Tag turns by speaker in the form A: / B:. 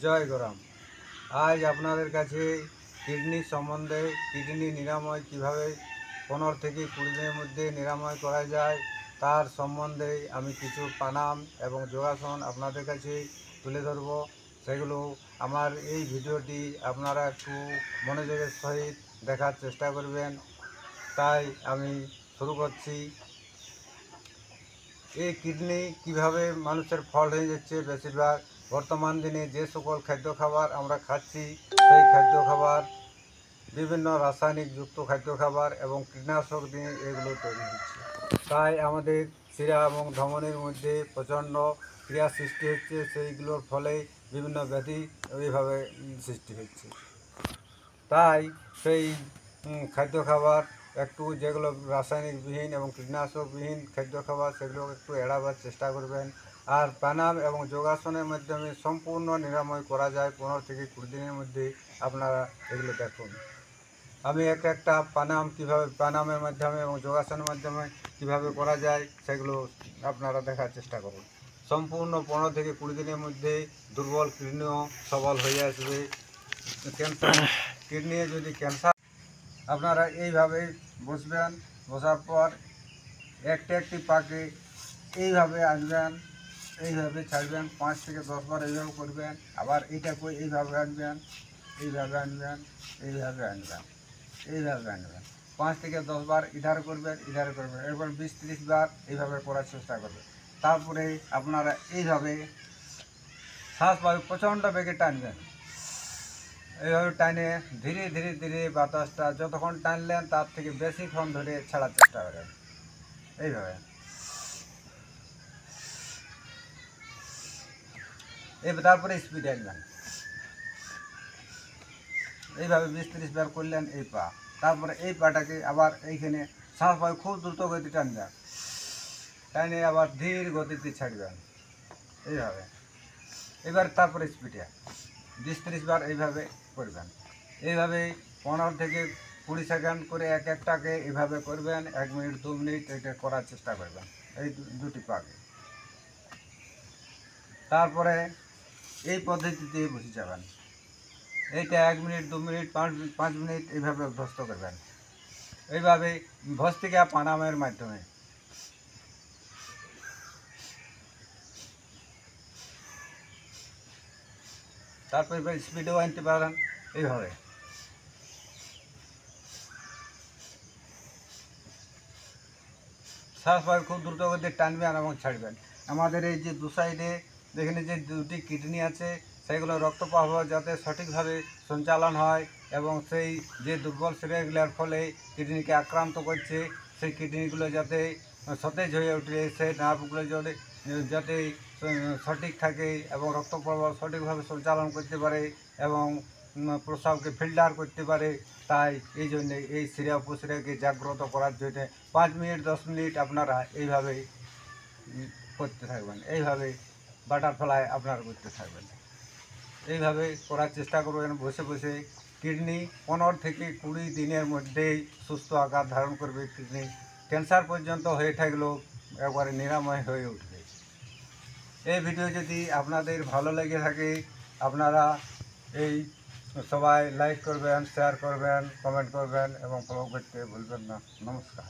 A: জয় গরাম। আজ আপনাদের কাছে কিডনি সম্বন্ধে, কিডনি নিরাময় কিভাবে 15 থেকে 20 দিনের মধ্যে নিরাময় করা যায় তার সম্বন্ধে আমি কিছু প্রাণায়াম এবং যোগাসন আপনাদের কাছে তুলে ধরব। সেগুলো আমার এই ভিডিওটি আপনারা একটু মনোযোগের সহিত দেখার চেষ্টা করবেন। তাই আমি শুরু করছি। এই কিডনি কিভাবে মানুষের ফল্ট হয়ে যাচ্ছে, বেশিরভাগ বর্তমান দিনে যে সকল খাদ্য খাবার আমরা খাচ্ছি সেই খাদ্য খাবার বিভিন্ন রাসায়নিক যুক্ত খাদ্য খাবার এবং কীটনাশক দিয়ে এগুলো তৈরি হচ্ছে। তাই আমাদের শিরা এবং ধমনির মধ্যে প্রচণ্ড ক্রিয়া সৃষ্টি হচ্ছে, সেইগুলোর ফলে বিভিন্ন ব্যাধি এইভাবে সৃষ্টি হচ্ছে। তাই সেই খাদ্য খাবার একটু যেগুলো রাসায়নিকবিহীন এবং কীটনাশকবিহীন খাদ্য খাবার সেগুলো একটু এড়াবার চেষ্টা করবেন। আর প্রাণায়াম এবং যোগাসনের মাধ্যমে সম্পূর্ণ নিরাময় করা যায় 15 থেকে 20 দিনের মধ্যে। আপনারা এগুলো দেখুন। আমি একটা প্রাণায়ামের মাধ্যমে এবং যোগাসনের মাধ্যমে কীভাবে করা যায় সেগুলো আপনারা দেখার চেষ্টা করুন। সম্পূর্ণ 15 থেকে 20 দিনের মধ্যে দুর্বল কিডনিও সবল হয়ে আসবে। কিডনি যদি ক্যান্সার, আপনারা এইভাবে বসবেন। বসার পর একটি পাকে এইভাবে আনবেন, এইভাবে ছাড়বেন, 5 থেকে 10 বার এইভাবে করবেন। আবার এইটাকে এইভাবে আনবেন, এইভাবে আনবেন, এইভাবে আনবেন, এইভাবে আনবেন। 5 থেকে 10 বার ইধার করবেন, ইধার করবেন। এরপর 20-30 বার এইভাবে করার চেষ্টা করবেন। তারপরে আপনারা এইভাবে শ্বাস প্রচণ্ড বেগে টানবেন। এইভাবে টানে ধীরে ধীরে ধীরে বাতাসটা যতক্ষণ টানলেন তার থেকে বেশিক্ষণ ধরে ছাড়ার চেষ্টা করেন। এইভাবে তারপরে স্পিডে আনবেন। এইভাবে 20-30 বার করলেন এই পা। তারপরে এই পাটাকে আবার এইখানে শ্বাস খুব দ্রুত গতি টানবেন, টানে আবার ধীর গতিতে ছাড়বেন এইভাবে। এবার তারপরে স্পিডে 20-30 বার এইভাবে করবেন। এইভাবে 15 থেকে 20 সেকেন্ড করে একটাকে এইভাবে করবেন। 1 মিনিট 2 মিনিট এটা করার চেষ্টা করবেন এই দুটি পাকে। তারপরে এই পদ্ধতিতে বসে যাবেন। এইটা 1 মিনিট 2 মিনিট 5 মিনিট এইভাবে অভ্যস্ত করবেন। এইভাবে ভস্ত্রিকা প্রাণায়ামের মাধ্যমে। তারপরে স্পিডেও আনতে পারেন এইভাবে। শ্বাস খুব দ্রুত গতিতে টানবেন এবং ছাড়বেন। আমাদের এই যে দু সাইডে যেখানে যে দুটি কিডনি আছে সেগুলো রক্ত প্রবাহ যাতে সঠিকভাবে সঞ্চালন হয় এবং সেই যে দুর্বল শিরাগুলোর ফলে কিডনিকে আক্রান্ত করছে সেই কিডনিগুলো যাতে সতেজ হয়ে ওঠে, সেই নার্ভগুলো যাতে সঠিক থাকে এবং রক্ত প্রবাহ সঠিকভাবে সঞ্চালন করতে পারে এবং প্রস্রাবকে ফিল্টার করতে পারে। তাই এই জন্যে এই শিরা উপশিরাকে জাগ্রত করার জন্যে 5 মিনিট 10 মিনিট আপনারা এইভাবে করতে থাকবেন। এইভাবে বাটারফ্লাই আপনারা করতে থাকবেন। এইভাবে করার চেষ্টা করবেন বসে বসে। কিডনি 15 থেকে 20 দিনের মধ্যেই সুস্থ আকার ধারণ করবে। কিডনি ক্যান্সার পর্যন্ত হয়ে থাকলেও একবারে নিরাময় হয়ে উঠবে। এই ভিডিও যদি আপনাদের ভালো লেগে থাকে আপনারা এই সবাই লাইক করবেন, শেয়ার করবেন, কমেন্ট করবেন এবং ফলো করতে ভুলবেন না। নমস্কার।